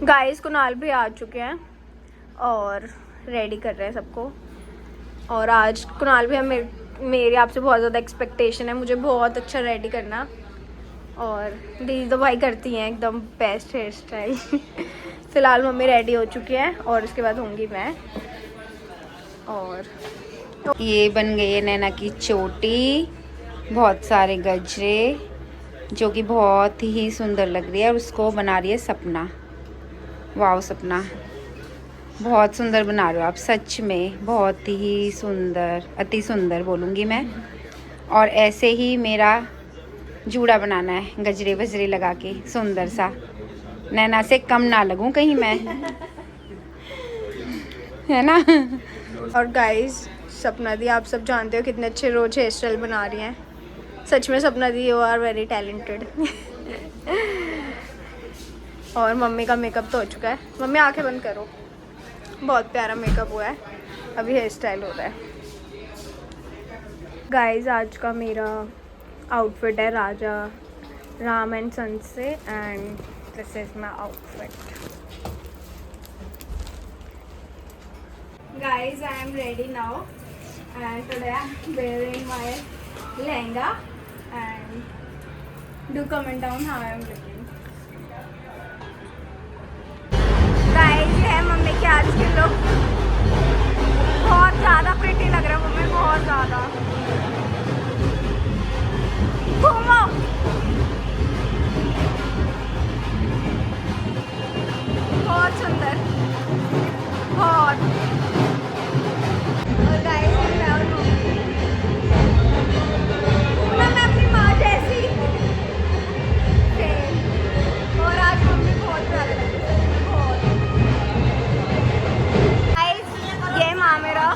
Guys Kunal भी आ चुके हैं और रेडी कर रहे हैं सबको। और आज कुणाल भी मेरी आपसे बहुत ज़्यादा एक्सपेक्टेशन है, मुझे बहुत अच्छा रेडी करना। और दीदी तो भाई करती हैं एकदम बेस्ट हेयर स्टाइल। फ़िलहाल मम्मी रेडी हो चुकी है और उसके बाद होंगी मैं। और ये बन गई है नैना की चोटी, बहुत सारे गजरे जो कि बहुत ही सुंदर लग रही है। और उसको बना रही है सपना। वाह सपना, बहुत सुंदर बना रहे हो आप, सच में बहुत ही सुंदर, अति सुंदर बोलूँगी मैं। और ऐसे ही मेरा जूड़ा बनाना है गजरे वजरे लगा के सुंदर सा, नैना से कम ना लगूं कहीं मैं, है ना। और गाइस सपना दी आप सब जानते हो कितने अच्छे रोज हेयर स्टाइल बना रही हैं। सच में सपना दी यू आर वेरी टैलेंटेड। और मम्मी का मेकअप तो हो चुका है। मम्मी आंखें बंद करो, बहुत प्यारा मेकअप हुआ है, अभी हेयर स्टाइल हो रहा है। गाइस आज का मेरा आउटफिट है राजा राम एंड सन से, and this is my outfit. Guys I am ready now and today I am wearing my lehenga and do comment down how I am looking. Guys ये है मम्मी के आज के लुक, बहुत ज़्यादा प्रिटी लग रहा है मम्मी, बहुत ज़्यादा। घूमो, बहुत सुंदर, बहुत। और गाइस मैं और मैं अपनी माँ जैसी सेम। और आज मम्मी बहुत प्यारे लग रही है, बहुत। गाइस ये माँ मेरा,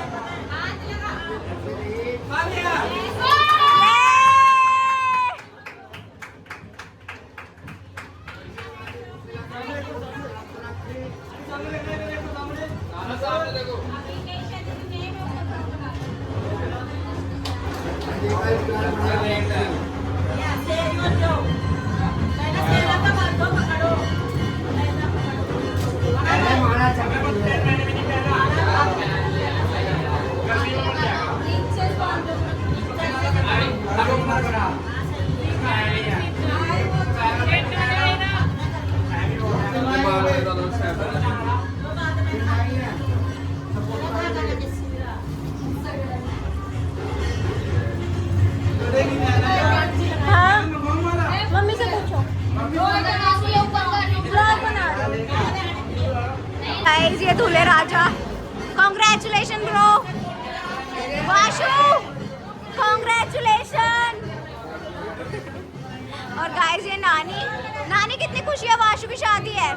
मम्मी से पूछो। गाइस ये दूल्हे राजा, कांग्रेचुलेशन ब्रो, वाशु कांग्रेचुलेशन। और गाइस ये नानी कितनी खुशी है, वाशु की शादी है।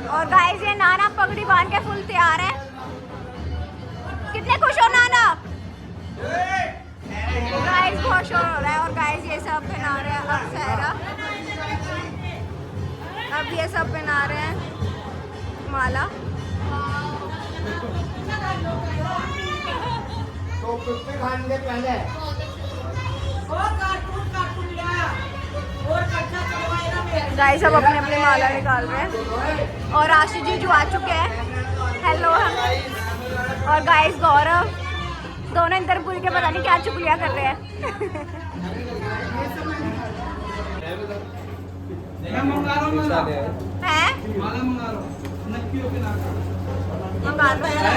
और गाइस ये नाना पगड़ी बांध के फुल तैयार है, कितने खुश हो नाना। गाइस बहुत शोर हो रहा है। और गाइस ये सब पहना रहे हैं अब सहरा, अब ये सब पहना रहे हैं माला। तो कुत्ते खाएंगे पहले गाइस सब अपने अपने माला निकाल रहे हैं। और आशीष जी जो आ चुके हैं, हेलो। और गाइस गौरव, दोनों इधर भूल के पता नहीं क्या चुगलियां कर रहे हैं।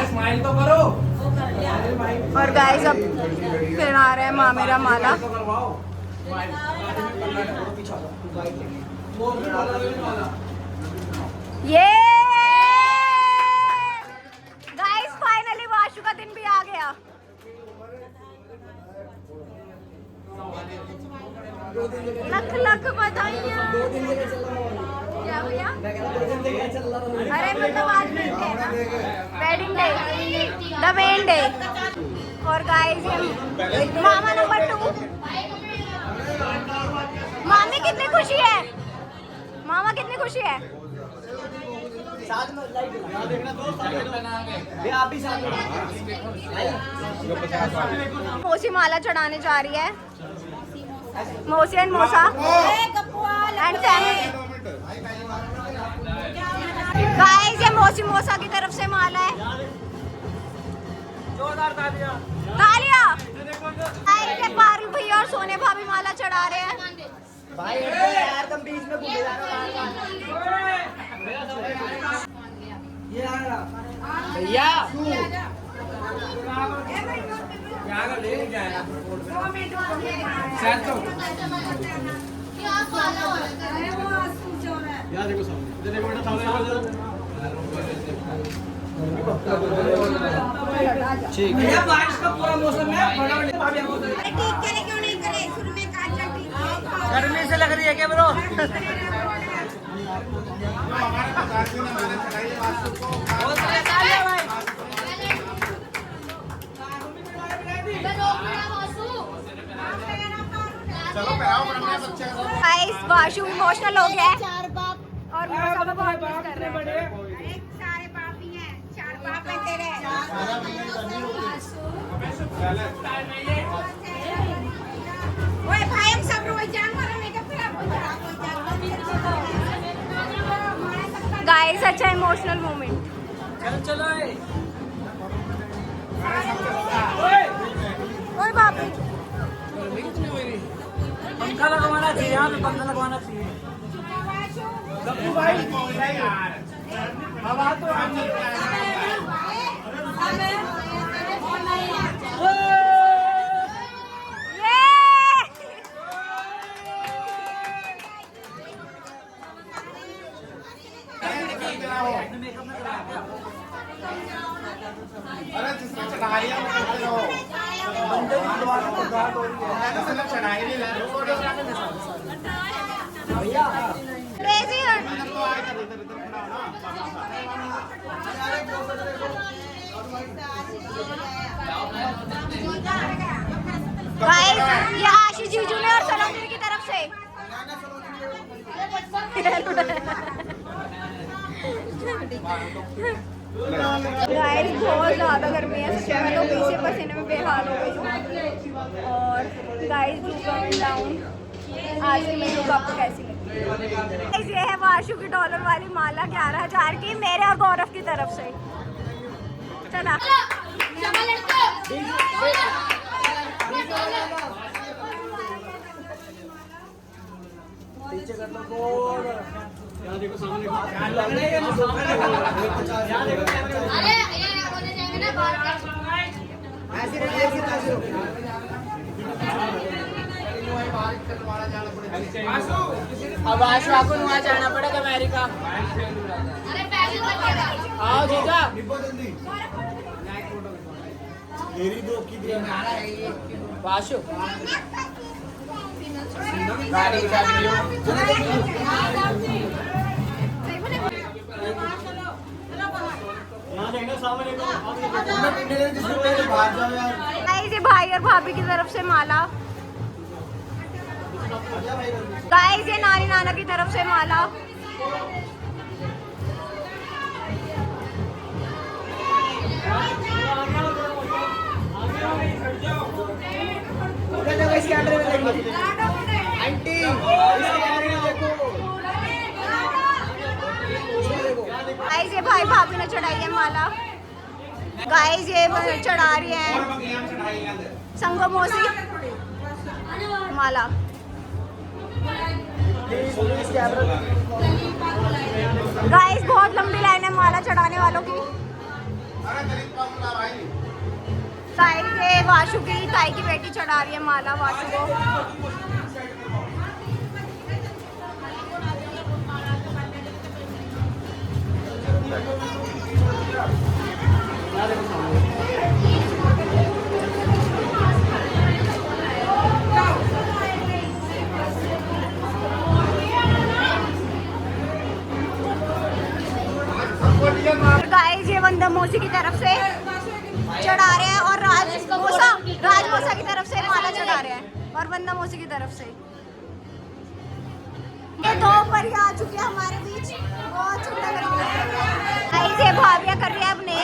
स्माइल तो करो। और गाइस अब फिर आ रहे हैं माँ मेरा माला। ये गाइस फाइनली वाशु का दिन भी आ गया। लख लख बधाइयाँ। क्या भैया? अरे मतलब आज मिलते हैं ना, wedding day, the main day. और गाइस ये मामा नंबर 2, मामी कितनी खुशी है, मामा कितनी खुशी है। साथ में आप भी साथ में। मौसी माला चढ़ाने जा रही है, मौसी एंड मौसा एंड फैमिली। मौसी मौसा की तरफ से माला है। जोरदार तालियां। तालियां। के पारुल भैया और सोने भाभी माला चढ़ा रहे हैं। भाई यार तुम बीच में घूमे जा रहे हो ये आ रहा भैया यहाँ का ले जाएगा यार देखो सामने देखो बेटा सामने ठीक है बारिश का पूरा मौसम है ठीक करे क्यों नहीं करे शुरू में काजल ठीक है गर्मी से लग रही है क्या ब्रो गाइस वाशु इमोशनल हो गया है चार बाप और मौसा को बहुत मिस कर रहे हैं। अरे सारे बाप ही हैं चार बाप है तेरे ओए भाई हम सब रोज जान मारो नहीं तो फिर आपको गाइस अच्छा इमोशनल मोमेंट। चलो चलो और बाप रे पंखा लगवाना चाहिए यहाँ पे पंखा लगवाना चाहिए गप्पू भाई हवा तो अरे जिसमें चढ़ाइयाँ वो करते रहो बंदे की दोबारा तो गार्ड हो रही है मतलब चढ़ाई नहीं ले भैया क्रेजी है। तो आएगा इधर इधर खड़ा गाइस ये आशीष जीजू ने और सलोनी की तरफ से गाइस बहुत ज़्यादा गर्मी है सच में तो पीछे पसीने में बेहाल हो गई हूँ। और गाइस लुक कमिंग डाउन आज की मेरी लुक आपको कैसी लगी। Guys, ये है वाशु की डॉलर वाली माला 11,000 की मेरे और गौरव की तरफ से। चला पीछे कर लो गोल यहाँ देखो सामने ऐसे अब आशु आपको वहाँ जाना पड़ेगा अमेरिका आओ जीजा मेरी दो की वाशु गाड़ी की चाबी लो यहाँ देखना सामने बाहर जाओ यार गाइस ये भाई और भाभी की तरफ से माला। गाइस ये नानी नाना की तरफ से माला। इस कैमरे में देखो आंटी इस कैमरे में देखो गाइस ये भाई भाभी ने चढ़ाई है माला। गाइस ये चढ़ा रही है संगो मौसी माला। गाइस बहुत लंबी लाइन है माला चढ़ाने वालों की। ताई के वाशु की ताई की बेटी चढ़ा रही है माला वाशु को। गाइस ये वंदना मौसी की तरफ से चढ़ा रहे हैं और राज मौसा की तरफ से माला चढ़ा रहे हैं और वंदना मौसी की तरफ से। ये दो परी आ चुकी है हमारे बीच बहुत सुंदर लग रही है। गाइस ये भाभियां कर रही है अपने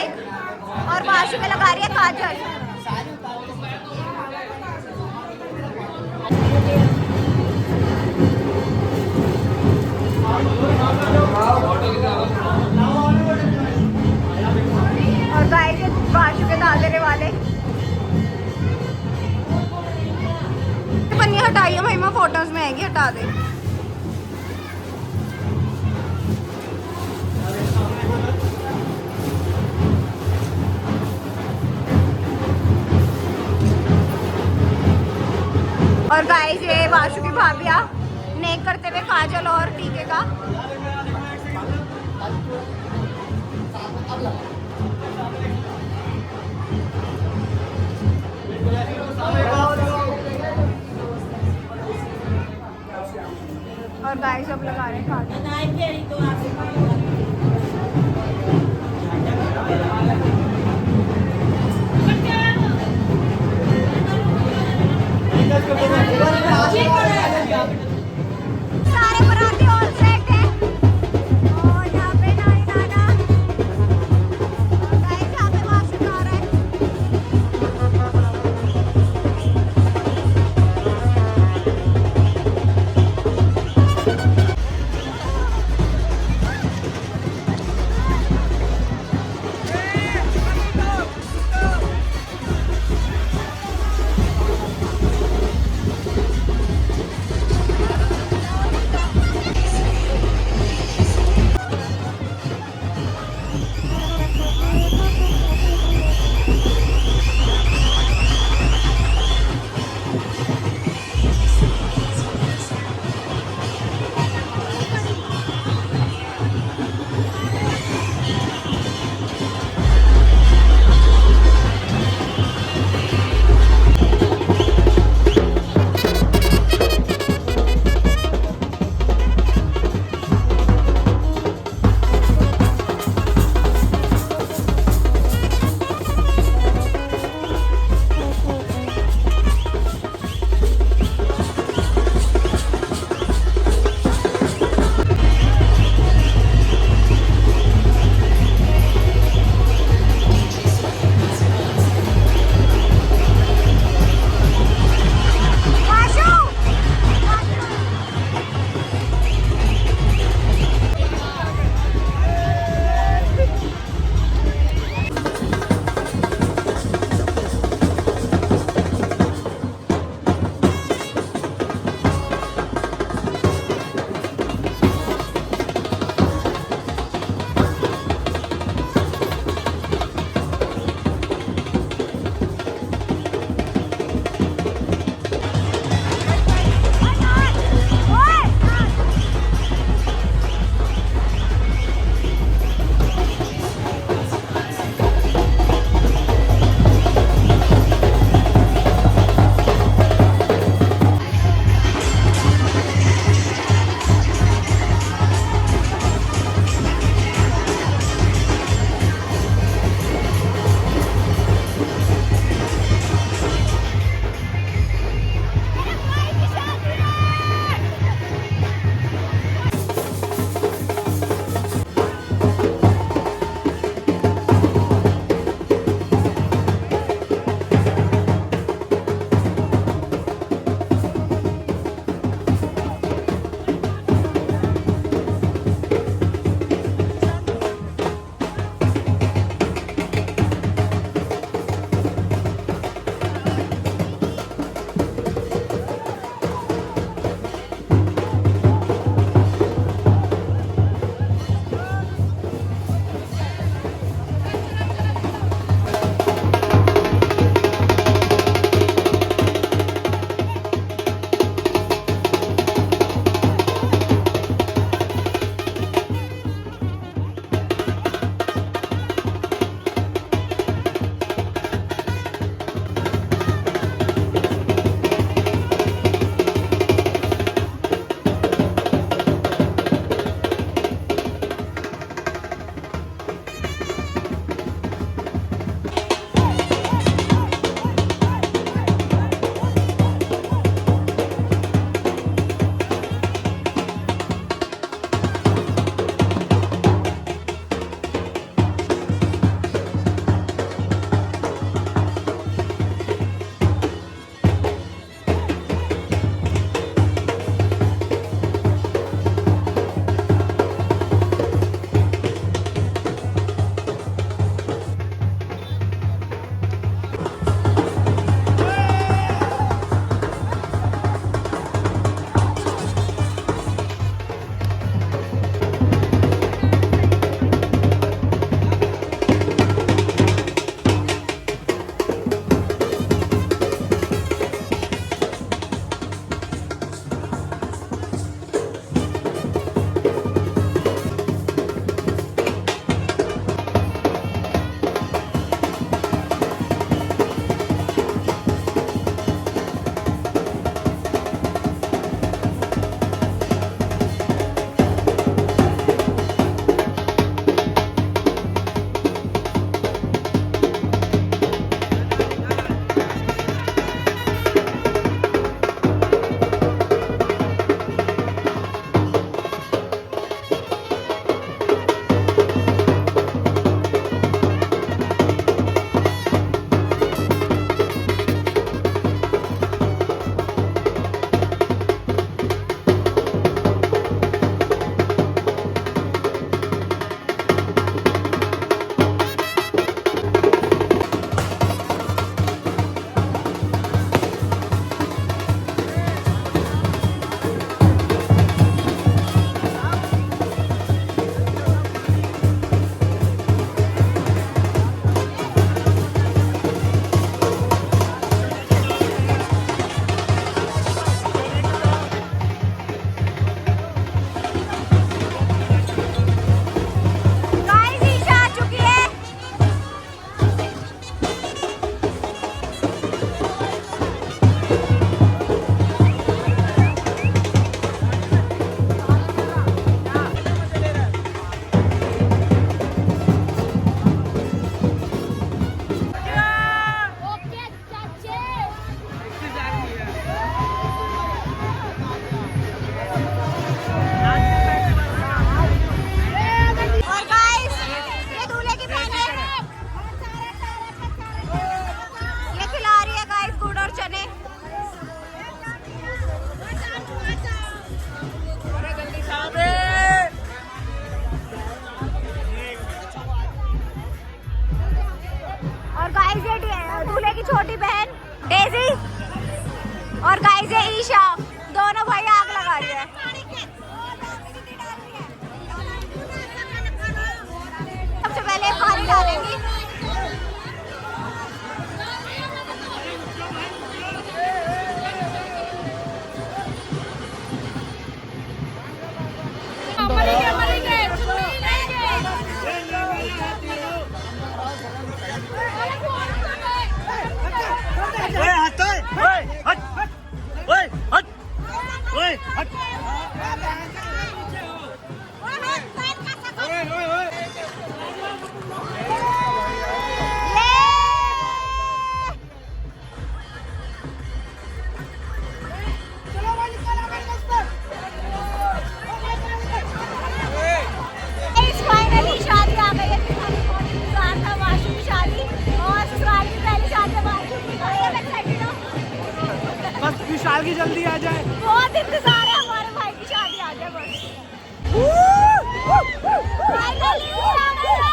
और वाशु में लगा रही है काजल। हटाइए महिमा, फोटोज में आएगी, हटा दे। और गाइस ये वाशु की भाभिया नेक करते हुए काजल और टीके का। और गाइस अब लगा रहे हैं काजल। सारे बराती और जाएंगी। फाइनली शादी आ गई है। बहुत इंतजार था वाशु की शादी और ससुराल की पहली शादी वाशु की। एक्साइटेड हो? बस विशाल की जल्दी आ जाए। बहुत इंतजार है हमारे भाई की शादी आ जाए बस। फाइनली आ गई है।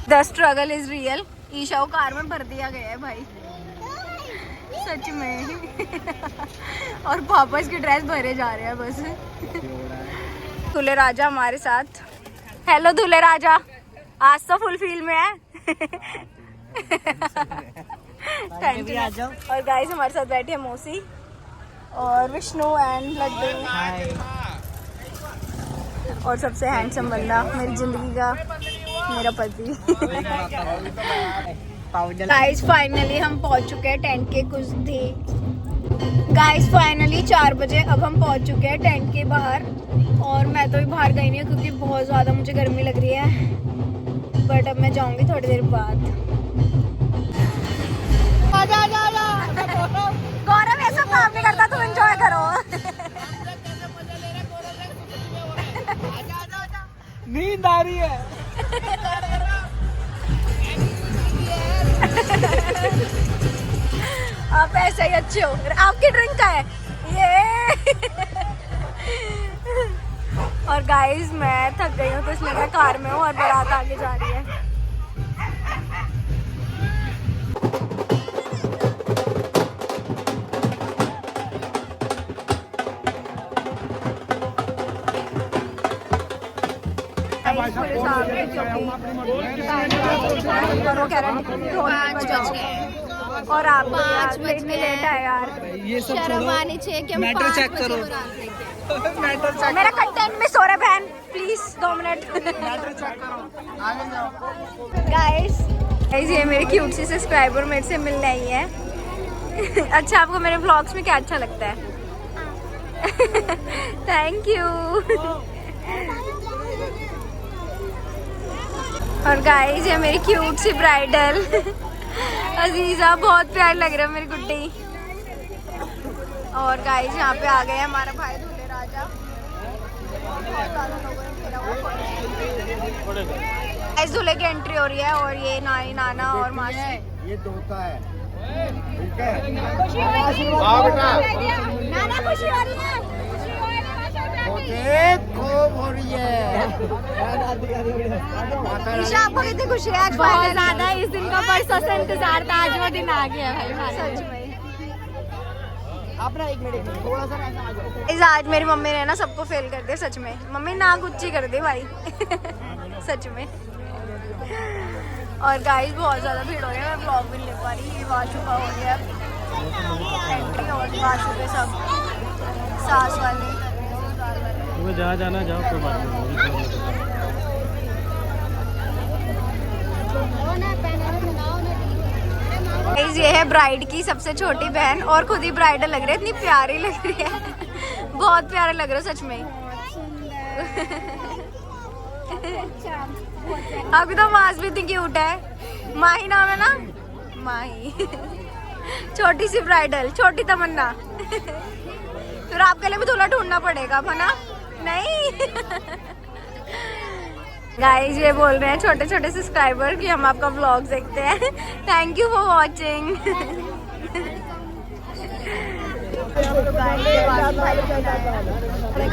The struggle is real. Isha को कार में भर दिया गया है भाई, सच में। और पापा इसकी ड्रेस भरे जा रहे हैं बस। दूल्हे राजा हमारे साथ। हेलो दूल्हे राजा, आज तो फुल फील में है। Thank you. और गाइस हमारे साथ बैठी है मौसी और विष्णु एंड लड्डू और सबसे हैंडसम बंदा मेरी जिंदगी का, मेरा पति। गाइस फाइनली हम पहुंच चुके हैं टेंट के कुछ थे। गाइस फाइनली 4 बजे अब हम पहुंच चुके हैं टेंट के बाहर। और मैं तो भी बाहर गई नहीं क्योंकि बहुत ज़्यादा मुझे गर्मी लग रही है, बट अब मैं जाऊंगी थोड़ी देर बाद। गौरव ऐसा काम नहीं करता, तुम एंजॉय करो। नींद आ रही है। आप ऐसे ही अच्छे हो। आपकी ड्रिंक का है ये। और गाइस मैं थक गई हूँ तो इसलिए मैं कार में हूँ और बारात आगे जा रही है। और आप 5 बजे लेट आए यार। ये सब शर्म आनी चाहिए कि हम मैटर 5 चेक बजे करो। बारात लेके आए। मेरा कंटेंट मिस हो रहा है बहन, प्लीज 2 मिनट। गाइस ये मेरे क्यूट सी सब्सक्राइबर मेरे से मिलने आई है। अच्छा, आपको मेरे व्लॉग्स में क्या अच्छा लगता है? Thank you. और गाइस ये मेरी क्यूट सी ब्राइडल अजीजा, बहुत प्यार लग रहा है मेरी गुड्डी। और गाइस यहाँ पे आ गए हमारा भाई दूल्हे राजा। इस दूल्हे की एंट्री हो रही है और ये नानी नाना और मासी। ये तोता है, ठीक है? नाना खुशी हो रही है, खूब हो रही है। ईशा आपको कितनी खुशी है? आज बहुत ज्यादा, इस दिन का बरसों से इंतजार था, आज वो दिन आ गया भाई, सच में। अपना 1 मिनट थोड़ा सा इस आज मेरी मम्मी ने ना सबको फेल कर दिया, सच में। मम्मी ना गुच्ची कर दी भाई सच में। और गाइस बहुत ज्यादा भीड़ हो रही है, मैं ब्लॉग भी नहीं ले पा रही। ये वाशु का हो गया एंट्री, और वाशु के सब सास वाले जहाँ जाना जाओ, कोई बात नहीं। गाइस ये है ब्राइड की सबसे छोटी बहन और खुद ही ब्राइडल लग रही है, इतनी प्यारी लग रही है। बहुत प्यारे लग रहे हो सच में। अभी तो मास भी इतनी क्यूट है। माही नाम है ना, माही। छोटी सी ब्राइडल, छोटी तमन्ना। फिर आपके लिए भी दूल्हा ढूंढना पड़ेगा, है ना? नहीं गाइस ये बोल रहे हैं छोटे छोटे सब्सक्राइबर कि हम आपका व्लॉग देखते हैं। Thank you for watching.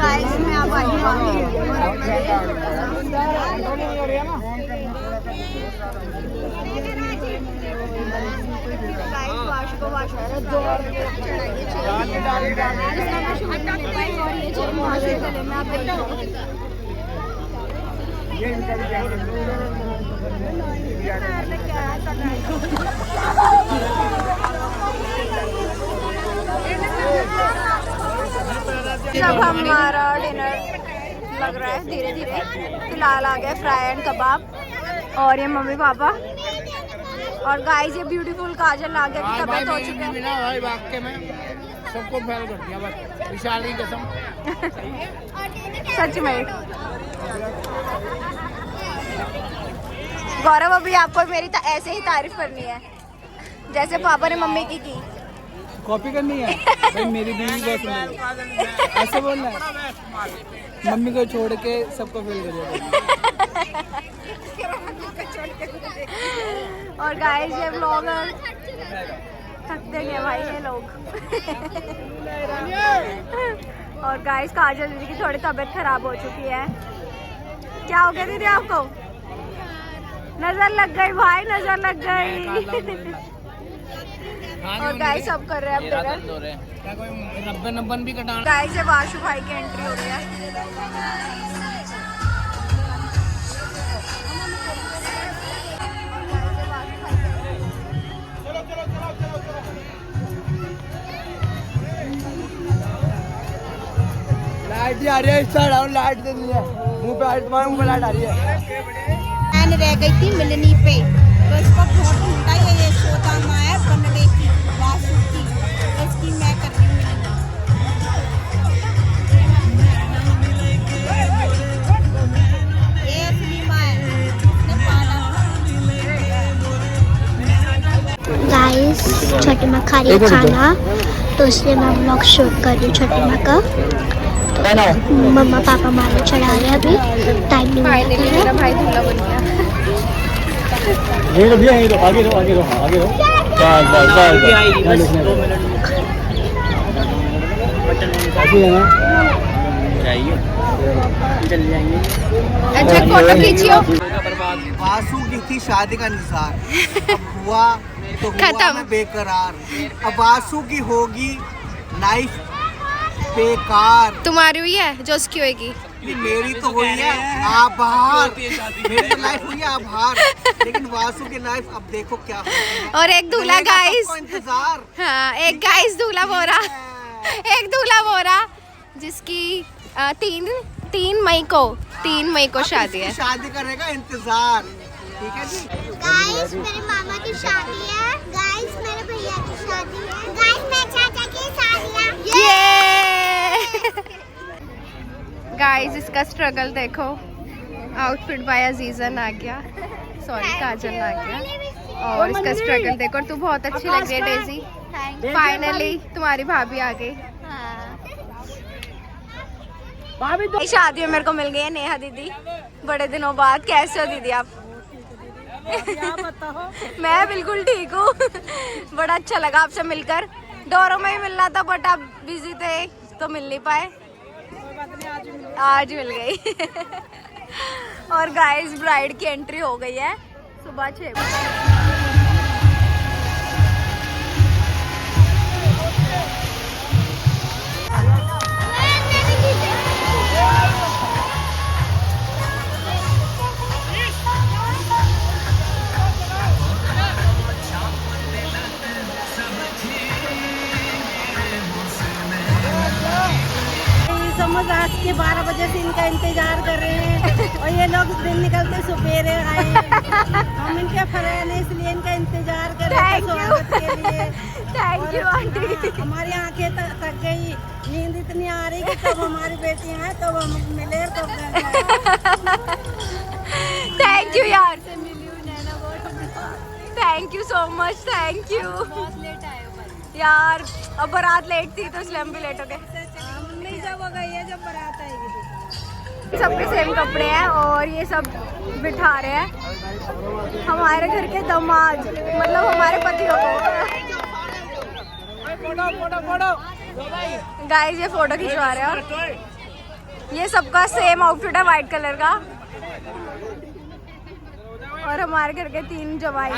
Guys मैं आप आई जब हमारा डिनर लग रहा है धीरे धीरे। फिलहाल आ गए फ्राई एंड कबाब और ये मम्मी पापा। और गाइस ये ब्यूटीफुल काजल आ गया की तबीयत हो चुकी है भाई, वाकई में सबको फेल कर दिया बस, विशाल की कसम। सच में गौरव, अभी आपको मेरी ऐसे ही तारीफ करनी है जैसे पापा ने मम्मी की। कॉपी करनी है भाई, मेरी बीवी बहुत सुंदर है, ऐसे बोलना है। मम्मी को छोड़ के सबको फेल कर दिया। और गाइस ये व्लॉगर थक देंगे भाई ये लोग। और गाइस काजल दीदी की थोड़ी तबीयत खराब हो चुकी है। क्या हो गया दीदी आपको? नजर लग गई भाई, नजर लग गई। और गाइस सब कर रहे हैं अब डिनर। नब्बन भी कटाना। गाइस ये वाशु भाई की एंट्री हो रही है। लाइट आ रही है, इसका डाउन लाइट दे दी है। मुंह पे तुम्हारे मुंह पे लाइट आ रही है। मैंने रह गई थी मिलनी पे, तो इसको बहुत ढूंढा। ये यशोदा माँ है बनने की, वासु की, इसकी मैं कर रही हूँ। ये असली माँ है, इसने पाला। गाइस छोटी माँ खा रही है खाना, तो इसलिए मैं व्लॉग शूट कर रही हूँ छोटी माँ का। तो मम्मा पापा माला चढ़ा रहे हैं, अभी टाइम नहीं हुआ है। मेरा भाई दूल्हा बन गया। ये लो भैया, ये लो, आगे लो, आगे लो, आगे लो। बस बस बस चल जाएंगे। अच्छा फोटो खींचियो। वासु की थी शादी का निसार, अब हुआ तो हुआ खत्म। मैं बेकरार। अब वासु की होगी लाइफ बेकार। तुम्हारी हुई है जो उसकी होगी। मेरी तो हुई है आभार, मेरी तो लाइफ हुई है आभार, लेकिन वासु की लाइफ अब देखो क्या होती है। और एक दूल्हा गाइस, इंतजार। हाँ एक गाइस दूल्हा बोरा, एक दूल्हा बोरा जिसकी 3 मई को शादी है। शादी करने का इंतजार, ठीक है जी। गाइस मेरे मामा की शादी है, गाइस मेरे भैया की शादी है, गाइस मेरे चाचा की शादी है। गाइस इसका स्ट्रगल देखो। आउटफिट बाय अजीजन आ गया, सॉरी काजल आ गया। और इसका स्ट्रगल देखो। तू बहुत अच्छी लग रही है डेजी। फाइनली तुम्हारी भाभी आ गई। शादी में मेरे को मिल गई है नेहा दीदी बड़े दिनों बाद। कैसे हो दीदी आप? मैं बिल्कुल ठीक हूँ। बड़ा अच्छा लगा आपसे मिलकर। डोरों में ही मिलना था बट आप बिजी थे तो मिल नहीं पाए। आज मिल गई। और गाइस ब्राइड की एंट्री हो गई है सुबह 6 बजे। समझ आज के 12 बजे से इनका इंतजार कर रहे हैं और ये लोग दिन निकलते सवेरे आए हैं। हम इनके फैन हैं इसलिए इनका इंतजार कर रहे हैं स्वागत के लिए। Thank you aunty. हमारी आंखें थक गई, नींद इतनी आ रही कि कब हमारी बेटी आए तब हम मिले तब थैंक यू यार। Thank you so much. Thank you. बहुत लेट आए यार अब बारात लेट थी तो इसलिए हम भी लेट हो गए। मम्मी जब हो गई है जब बारात आएगी। सबके सेम कपड़े हैं और ये सब बिठा रहे हैं हमारे घर के दामाद, मतलब हमारे पतियों को। गाइस ये फोटो खिंचवा रहे हैं और ये सबका सेम आउटफिट है वाइट कलर का। और हमारे घर के 3 जवाई।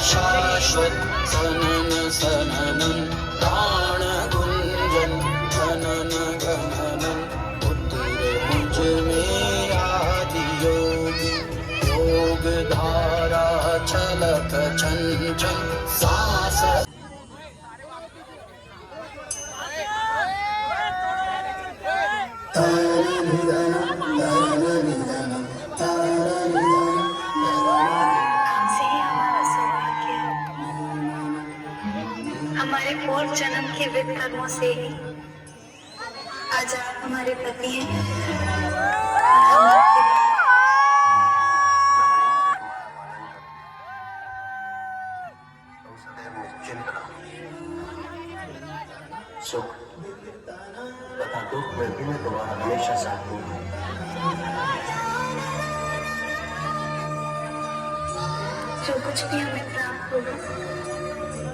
शाश्वत सनन सननन प्राण गुंजन जनन गणनन उतरे मुझ में आदि योग धारा छलक चंचल सांस। हमारे पूर्व जन्म के विद कर्मों से आज आप हमारे पति हैं। सुख तथा दुख में भी मैं तुम्हारा हमेशा साथ दूंगा। जो कुछ भी हमें प्राप्त होगा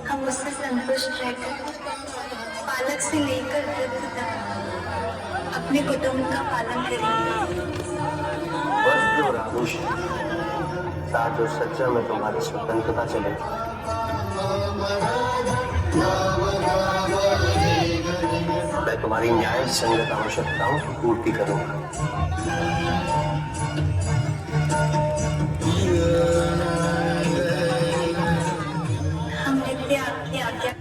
हम उससे संतुष्ट रहकर पालक से लेकर वृद्ध तक अपने कुटुंब का पालन करेंगे। वस्त्र और आभूषण साज और सज्जा में तुम्हारी स्वतंत्रता चलेगी। मैं तुम्हारी न्याय संगत आवश्यकताओं की पूर्ति करूंगा। हम नित्य आपकी आज्ञा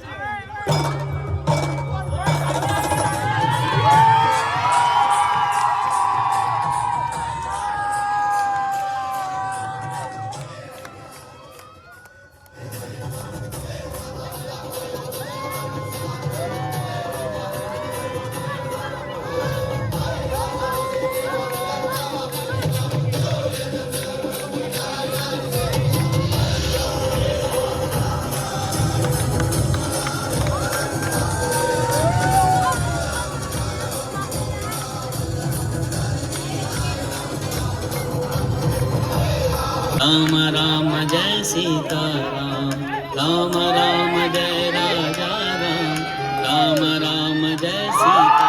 राम राम जय सीता राम, राम राम जय राजा राम, राम राम जय Sita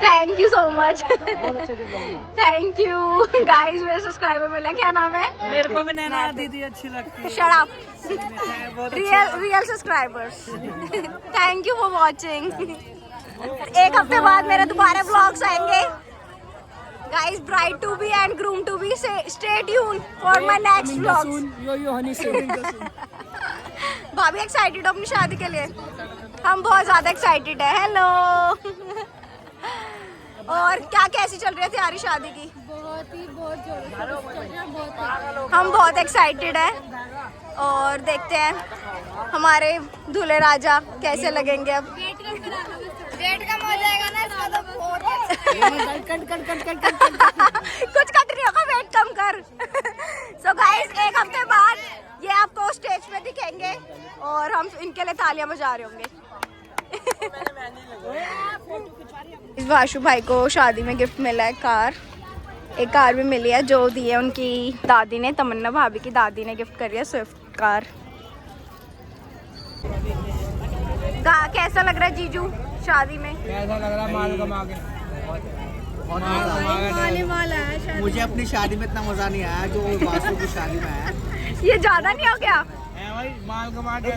thank you so much. Thank you guys. मेरे सब्सक्राइबर मिला, क्या नाम है? मेरे को भी नैना दीदी अच्छी लगती है। Shut up. Real subscribers. Thank you for watching. एक हफ्ते बाद मेरे दोबारा व्लॉग्स आएंगे guys. Bride to be and groom to be, stay tuned for my next vlogs. भाभी एक्साइटेड हो अपनी शादी के लिए? हम बहुत ज्यादा एक्साइटेड है। हेलो। और क्या कैसी चल रही है तैयारी शादी की? बहुत जोर। हम बहुत एक्साइटेड है और देखते हैं हमारे दूल्हे राजा कैसे लगेंगे। अब वेट कम हो जाएगा ना इसका तो कुछ कट नहीं होगा, वेट कम कर। सो गाइस, एक हफ्ते बाद ये आपको स्टेज पे दिखेंगे और हम इनके लिए तालियां बजा रहे होंगे। इस वाशु भाई को शादी में गिफ्ट मिला है कार। एक कार भी मिली है जो दी है उनकी दादी ने, तमन्ना भाभी की दादी ने गिफ्ट करी है स्विफ्ट कार। कैसा लग रहा है जीजू शादी में? कैसा लग रहा है? माल कमा के मुझे अपनी शादी में इतना मजा नहीं आया जो वासु की शादी में आया। ये ज्यादा नहीं हो गया? भाई माल कमा के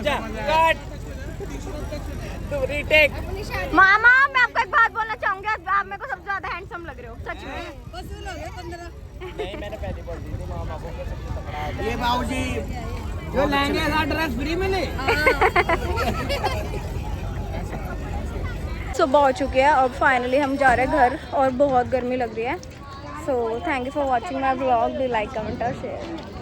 मामा, मैं आपको एक बात बोलना चाहूंगी, आप मेरे को सबसे ज्यादा हैंडसम लग रहे हो सच में। वसूल हो गया 15। नहीं, मैंने पहले बोल दी थी मामा को सबसे तगड़ा। ये बाबूजी जो लहंगे का ड्रेस फ्री मिले। सुबह हो चुकी है। अब फाइनली हम जा रहे हैं घर और बहुत गर्मी लग रही है। So thank you for watching my blog. Do like comment और शेयर।